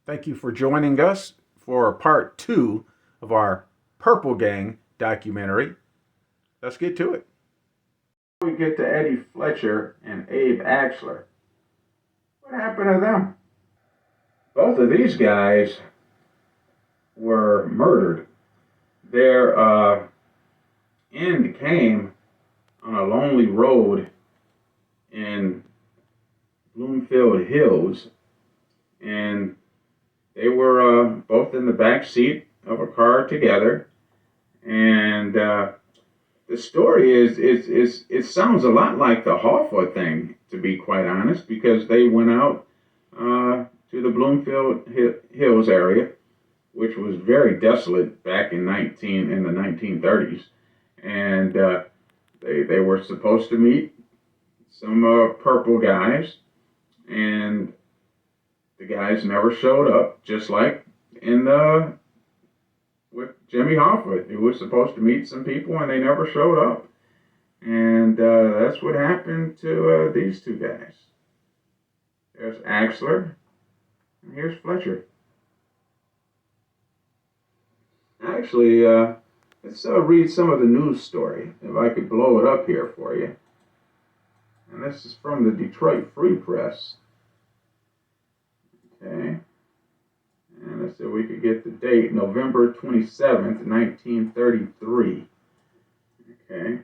Thank you for joining us for part 2 of our Purple Gang documentary. Let's get to it. We get to Eddie Fletcher and Abe Axler. What happened to them? Both of these guys were murdered. Their end came on a lonely road in Bloomfield Hills, and they were both in the back seat of a car together. And the story it sounds a lot like the Hoffa thing, to be quite honest, because they went out to the Bloomfield Hills area, which was very desolate back in the 1930s, and they were supposed to meet some purple guys, and the guys never showed up, just like with Jimmy Hoffa. He was supposed to meet some people and they never showed up. And that's what happened to these two guys. There's Axler and here's Fletcher. Actually, let's read some of the news story, if I could blow it up here for you. And this is from the Detroit Free Press. Okay, and let's see if we could get the date, November 27th, 1933. Okay,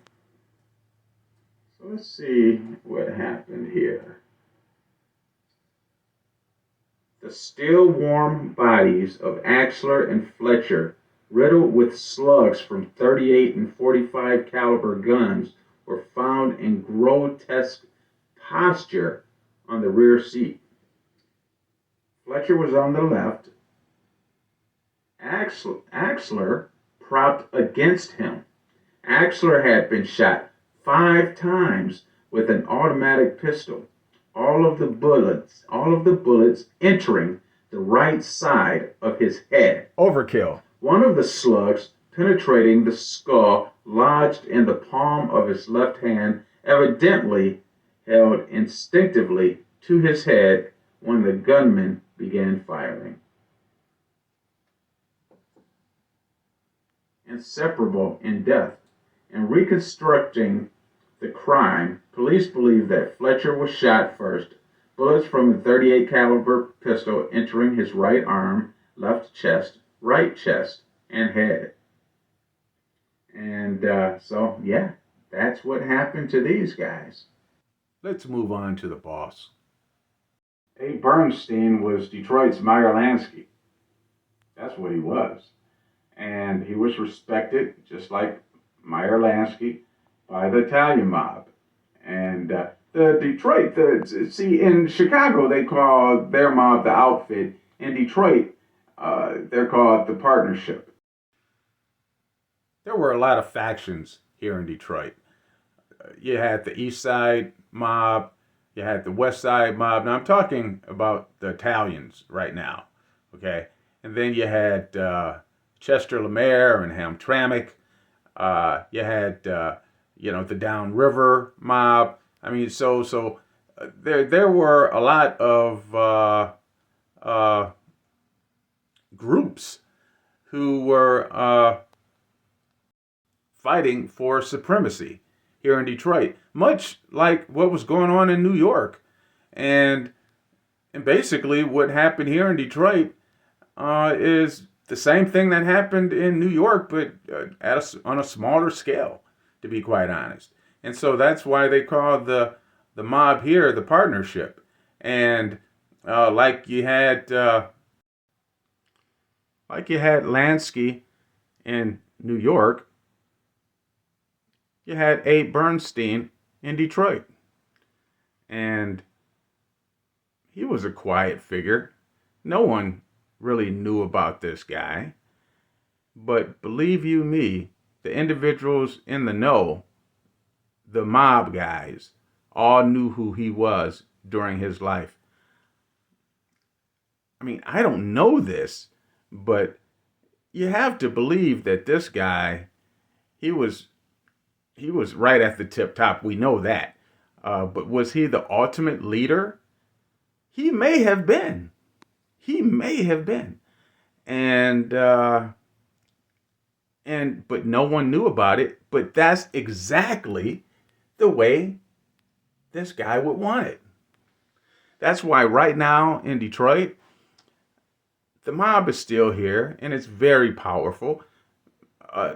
so let's see what happened here. The still warm bodies of Axler and Fletcher, riddled with slugs from 38 and 45 caliber guns, were found in grotesque posture on the rear seat. Fletcher was on the left, Axler propped against him. Axler had been shot 5 times with an automatic pistol, all of the bullets entering the right side of his head. Overkill. One of the slugs, penetrating the skull, lodged in the palm of his left hand, evidently held instinctively to his head when the gunman began firing. Inseparable in death. In reconstructing the crime, police believe that Fletcher was shot first, bullets from the 38 caliber pistol entering his right arm, left chest, right chest, and head. And so, yeah, that's what happened to these guys. Let's move on to the boss. Abe Bernstein was Detroit's Meyer Lansky. That's what he was. And he was respected, just like Meyer Lansky, by the Italian mob. And in Chicago, they call their mob the Outfit. In Detroit, they're called the Partnership. There were a lot of factions here in Detroit. You had the East Side mob, you had the West Side mob. Now I'm talking about the Italians right now, okay? And then you had Chester Lemaire and Hamtramck. You had the Downriver mob. I mean, so there were a lot of groups who were fighting for supremacy here in Detroit, much like what was going on in New York. And basically what happened here in Detroit is the same thing that happened in New York, but on a smaller scale, to be quite honest. And so that's why they call the mob here the Partnership. And like you had Lansky in New York, you had Abe Bernstein in Detroit. And he was a quiet figure. No one really knew about this guy. But believe you me, the individuals in the know, the mob guys, all knew who he was during his life. I mean, I don't know this, but you have to believe that this guy, he was right at the tip top. We know that. But was he the ultimate leader? He may have been. He may have been. And but no one knew about it. But that's exactly the way this guy would want it. That's why right now in Detroit, the mob is still here and it's very powerful.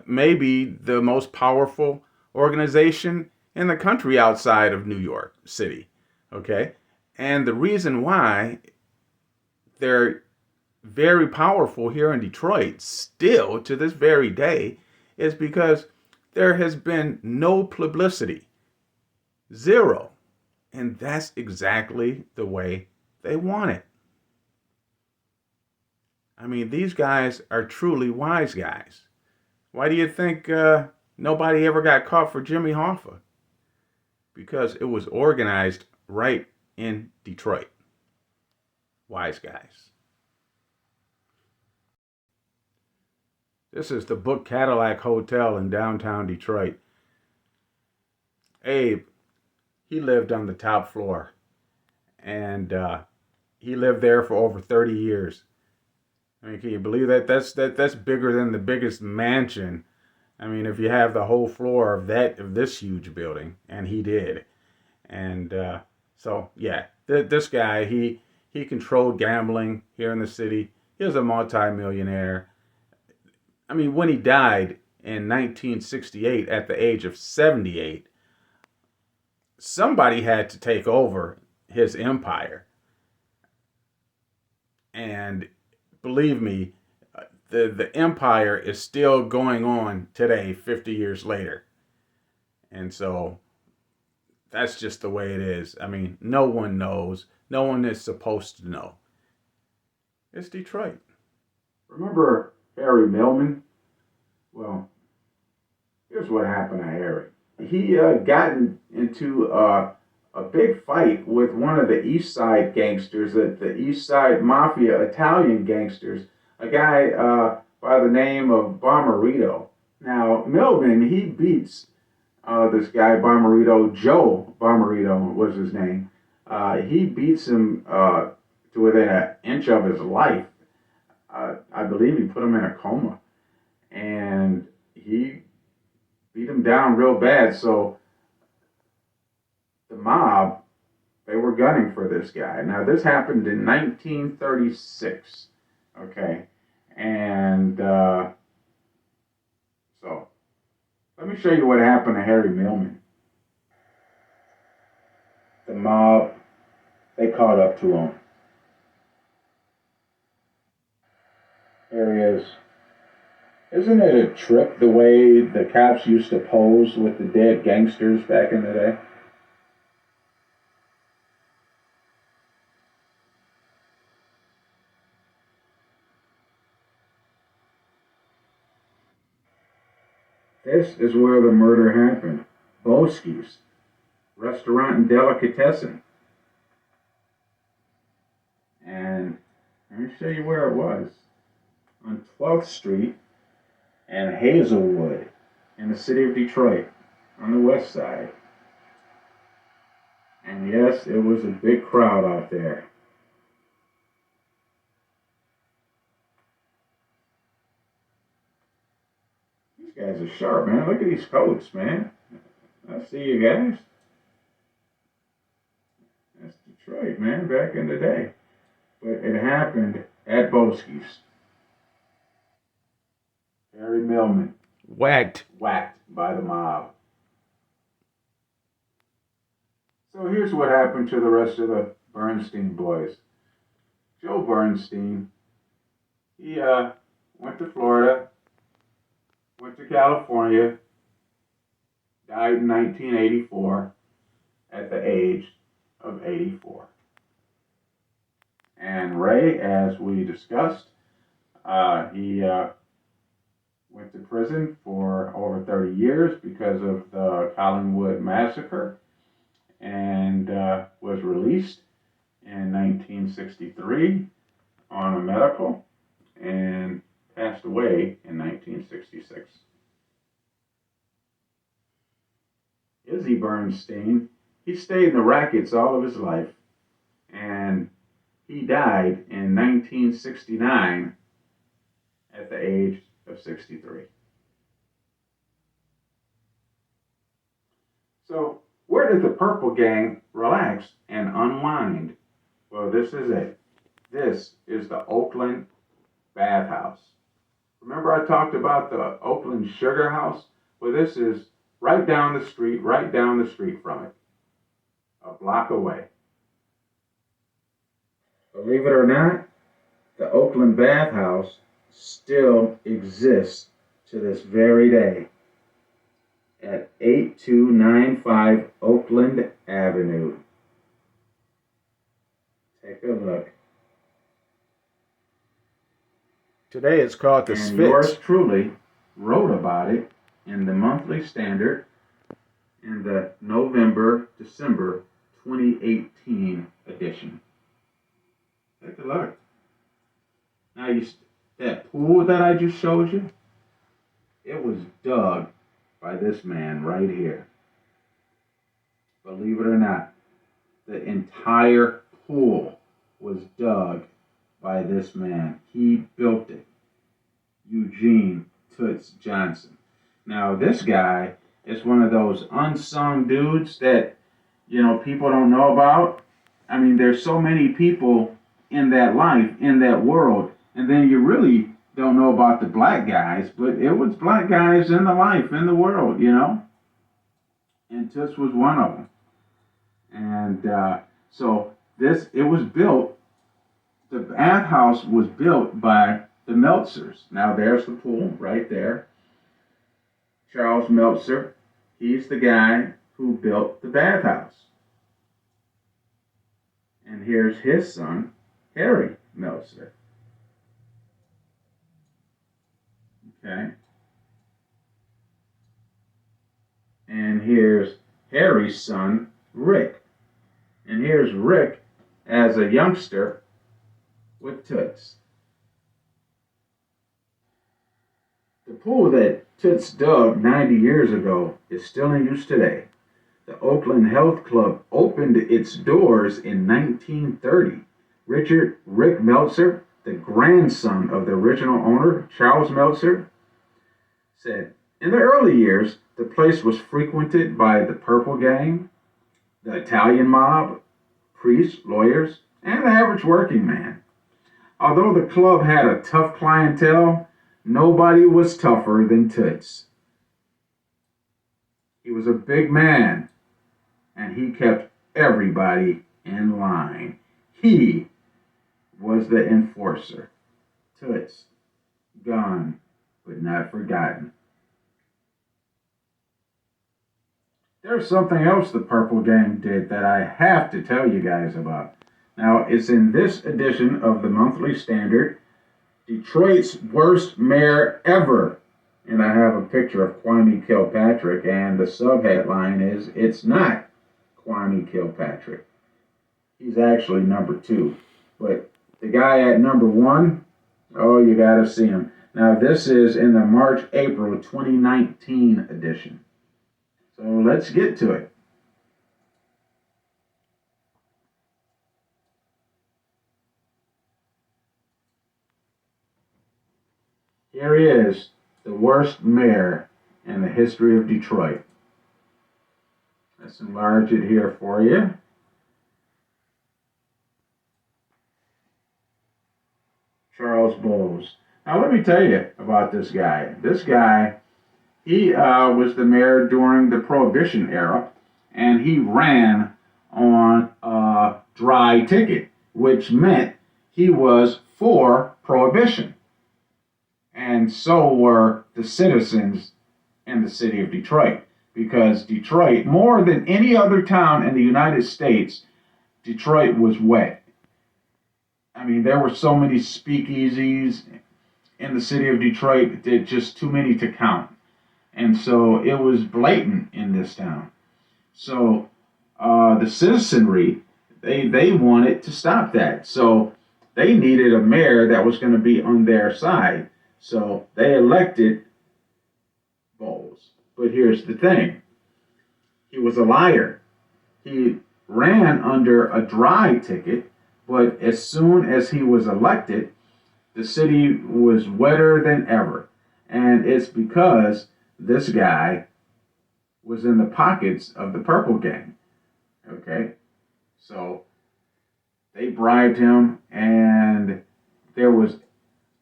Maybe the most powerful organization in the country outside of New York City. Okay? And the reason why they're very powerful here in Detroit still to this very day is because there has been no publicity. Zero. And that's exactly the way they want it. I mean, these guys are truly wise guys. Why do you think nobody ever got caught for Jimmy Hoffa? Because it was organized right in Detroit. Wise guys. This is the Book Cadillac Hotel in downtown Detroit. Abe, he lived on the top floor. And he lived there for over 30 years. I mean, can you believe that? That's bigger than the biggest mansion. I mean, if you have the whole floor of this huge building, and he did, and so yeah, this guy he controlled gambling here in the city. He was a multimillionaire. I mean, when he died in 1968 at the age of 78, somebody had to take over his empire, and believe me, the empire is still going on today, 50 years later. And so that's just the way it is. I mean, no one knows. No one is supposed to know. It's Detroit. Remember Harry Millman? Well, here's what happened to Harry. He got into a big fight with one of the East Side gangsters, the East Side Mafia Italian gangsters, a guy by the name of Bomarito. Now, Millman, he beats this guy, Bomarito, Joe Bomarito was his name. He beats him to within an inch of his life. I believe he put him in a coma. And he beat him down real bad. So the mob, they were gunning for this guy. Now, this happened in 1936. Okay. And so let me show you what happened to Harry Millman. The mob, they caught up to him. Here he is. Isn't it a trip the way the cops used to pose with the dead gangsters back in the day? This is where the murder happened. Boski's Restaurant and Delicatessen. And let me show you where it was. On 12th Street and Hazelwood in the city of Detroit on the west side. And yes, it was a big crowd out there. These guys are sharp, man. Look at these coats, man. I see you guys. That's Detroit, man, back in the day. But it happened at Boski's. Harry Millman. Whacked by the mob. So here's what happened to the rest of the Bernstein boys. Joe Bernstein, he went to Florida, went to California, died in 1984 at the age of 84. And Ray, as we discussed, he went to prison for over 30 years because of the Collinwood Massacre and was released in 1963 on a medical and passed away in 1966. Izzy Bernstein, he stayed in the rackets all of his life, and He died in 1969 at the age of 63. So, where did the Purple Gang relax and unwind? Well, this is it. This is the Oakland Bathhouse. Remember I talked about the Oakland Sugar House? Well, this is right down the street from it, a block away. Believe it or not, the Oakland Bathhouse still exists to this very day at 8295 Oakland Avenue. Take a look. Today it's called the Sphinx. And yours truly wrote about it in the Monthly Standard in the November-December 2018 edition. Take a look. Now, that pool that I just showed you, it was dug by this man right here. Believe it or not, the entire pool was dug by this man. He built it. Eugene Toots Johnson. Now, this guy is one of those unsung dudes that, people don't know about. I mean, there's so many people in that life, in that world, and then you really don't know about the black guys, but it was black guys in the life, in the world, and Toots was one of them. And so it was built, the bathhouse was built by the Meltzers. Now there's the pool right there. Charles Meltzer, he's the guy who built the bathhouse. And here's his son, Harry Meltzer. Okay. And here's Harry's son, Rick. And here's Rick as a youngster with Toots. The pool that Toots dug 90 years ago is still in use today. The Oakland Health Club opened its doors in 1930. Rick Meltzer, the grandson of the original owner, Charles Meltzer, said, in the early years, the place was frequented by the Purple Gang, the Italian mob, priests, lawyers, and the average working man. Although the club had a tough clientele, nobody was tougher than Toots. He was a big man, and he kept everybody in line. He was the enforcer. Toots, gone, but not forgotten. There's something else the Purple Gang did that I have to tell you guys about. Now, it's in this edition of the Monthly Standard, Detroit's worst mayor ever. And I have a picture of Kwame Kilpatrick, and the subheadline is, it's not Kwame Kilpatrick. He's actually number 2. But the guy at number 1, oh, you got to see him. Now, this is in the March-April 2019 edition. So let's get to it. Here he is, the worst mayor in the history of Detroit. Let's enlarge it here for you. Charles Bowles. Now let me tell you about this guy. This guy, he was the mayor during the Prohibition era, and he ran on a dry ticket, which meant he was for Prohibition. And so were the citizens in the city of Detroit, because Detroit, more than any other town in the United States, Detroit was wet. I mean, there were so many speakeasies in the city of Detroit that just too many to count. And so it was blatant in this town. So the citizenry, they wanted to stop that. So they needed a mayor that was going to be on their side. So they elected Bowles. But here's the thing. He was a liar. He ran under a dry ticket, But as soon as he was elected, the city was wetter than ever. And it's because this guy was in the pockets of the Purple Gang. Okay? So they bribed him, and there was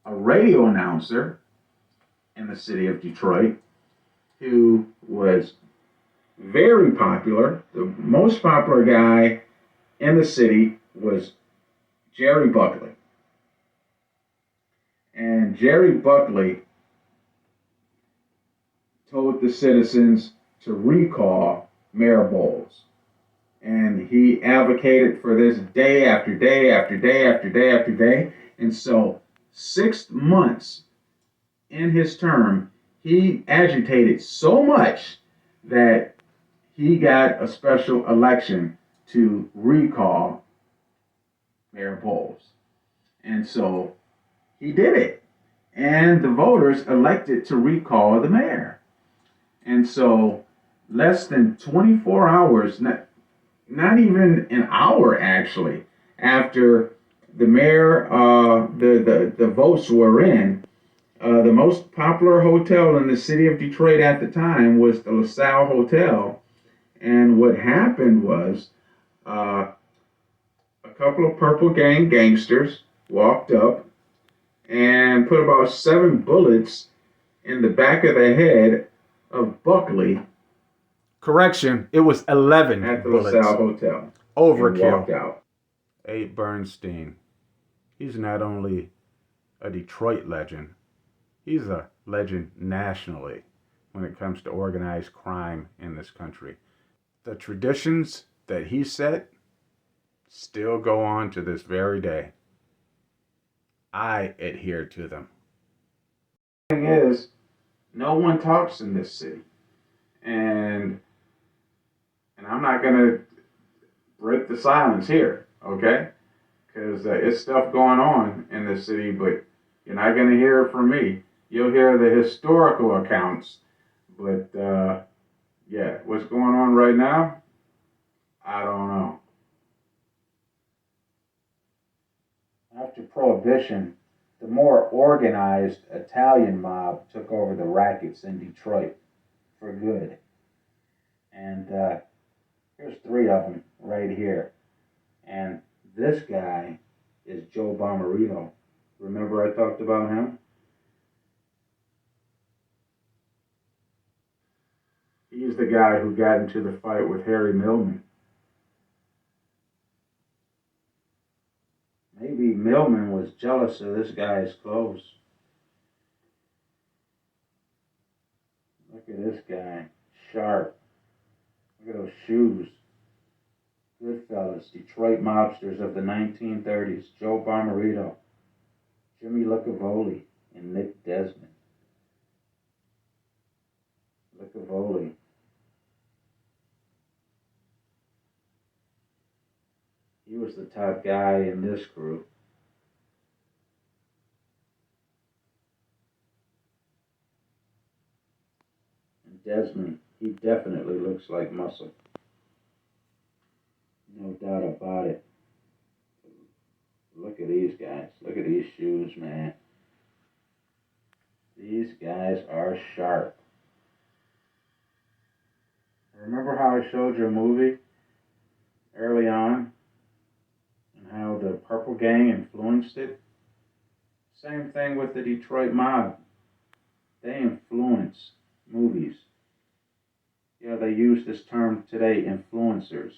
a radio announcer in the city of Detroit who was very popular. The most popular guy in the city was Jerry Buckley. And Jerry Buckley told the citizens to recall Mayor Bowles. And he advocated for this day after day after day after day after day. And so 6 months in his term, he agitated so much that he got a special election to recall Mayor Bowles. And so he did it. And the voters elected to recall the mayor. And so less than 24 hours, not even an hour actually, after the mayor, the votes were in, the most popular hotel in the city of Detroit at the time was the LaSalle Hotel. And what happened was a couple of Purple Gang gangsters walked up and put about 7 bullets in the back of the head of Buckley. Correction, it was 11 at the bullets. LaSalle Hotel. Overkill. And walked out. Abe Bernstein. He's not only a Detroit legend, he's a legend nationally when it comes to organized crime in this country. The traditions that he set still go on to this very day. I adhere to them. The thing is, no one talks in this city. And I'm not going to break the silence here, okay? Because it's stuff going on in this city, but you're not going to hear it from me. You'll hear the historical accounts, but yeah, what's going on right now, I don't know. After Prohibition, the more organized Italian mob took over the rackets in Detroit for good. And here's 3 of them right here. And this guy is Joe Bomarito. Remember I talked about him? He's the guy who got into the fight with Harry Millman. Maybe Millman was jealous of this guy's clothes. Look at this guy, sharp. Look at those shoes. Goodfellas, Detroit mobsters of the 1930s, Joe Bomarito, Jimmy Licavoli, and Nick Desmond. Licavoli. He was the top guy in this group. And Desmond, he definitely looks like muscle. No doubt about it. Look at these guys. Look at these shoes, man. These guys are sharp. Remember how I showed you a movie early on? And how the Purple Gang influenced it? Same thing with the Detroit mob. They influence movies. Yeah, they use this term today, influencers.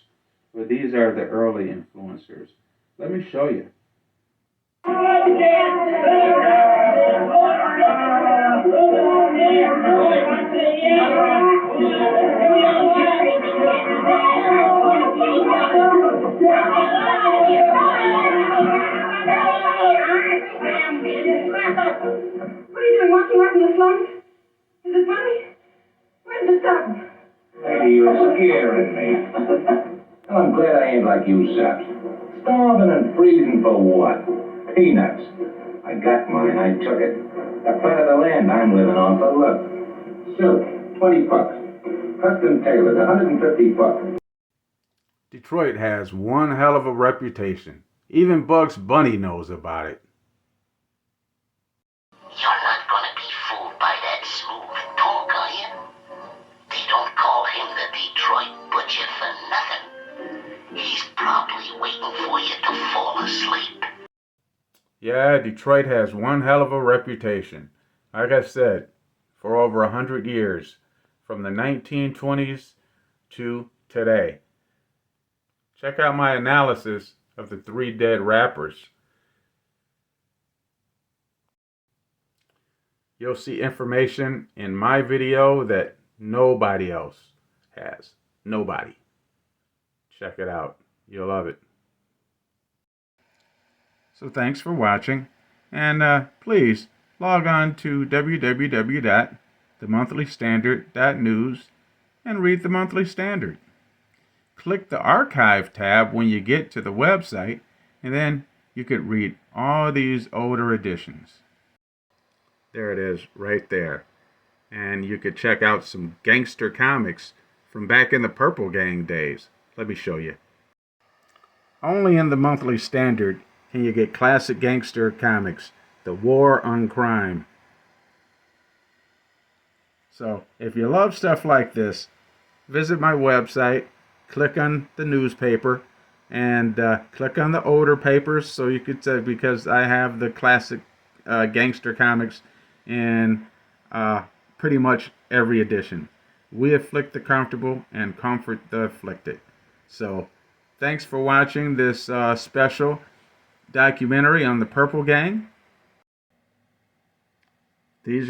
But these are the early influencers. Let me show you. What are you doing, walking out in the slums? Is it funny? Where did it stop? Lady, you're scaring me. I'm glad I ain't like you, saps. Starving and freezing for what? Peanuts. I got mine, I took it. That part of the land I'm living on for look. Silk, $20. Custom tailored, $150. Detroit has one hell of a reputation Even Bugs Bunny knows about it. You're not gonna be fooled by that smooth talk, are you? They don't call him the Detroit Butcher for nothing. He's probably waiting for you to fall asleep. Yeah, Detroit has one hell of a reputation. Like I said, for over 100 years, from the 1920s to today. Check out my analysis of the 3 dead rappers. You'll see information in my video that nobody else has. Nobody. Check it out. You'll love it. So thanks for watching, and please log on to www.themonthlystandard.news and read the Monthly Standard. Click the archive tab when you get to the website, and then you could read all these older editions. There it is, right there. And you could check out some gangster comics from back in the Purple Gang days. Let me show you. Only in the Monthly Standard can you get classic gangster comics, The War on Crime. So, if you love stuff like this, visit my website, click on the newspaper, and click on the older papers so you could say, because I have the classic gangster comics in pretty much every edition. We afflict the comfortable and comfort the afflicted. So, thanks for watching this special documentary on the Purple Gang. These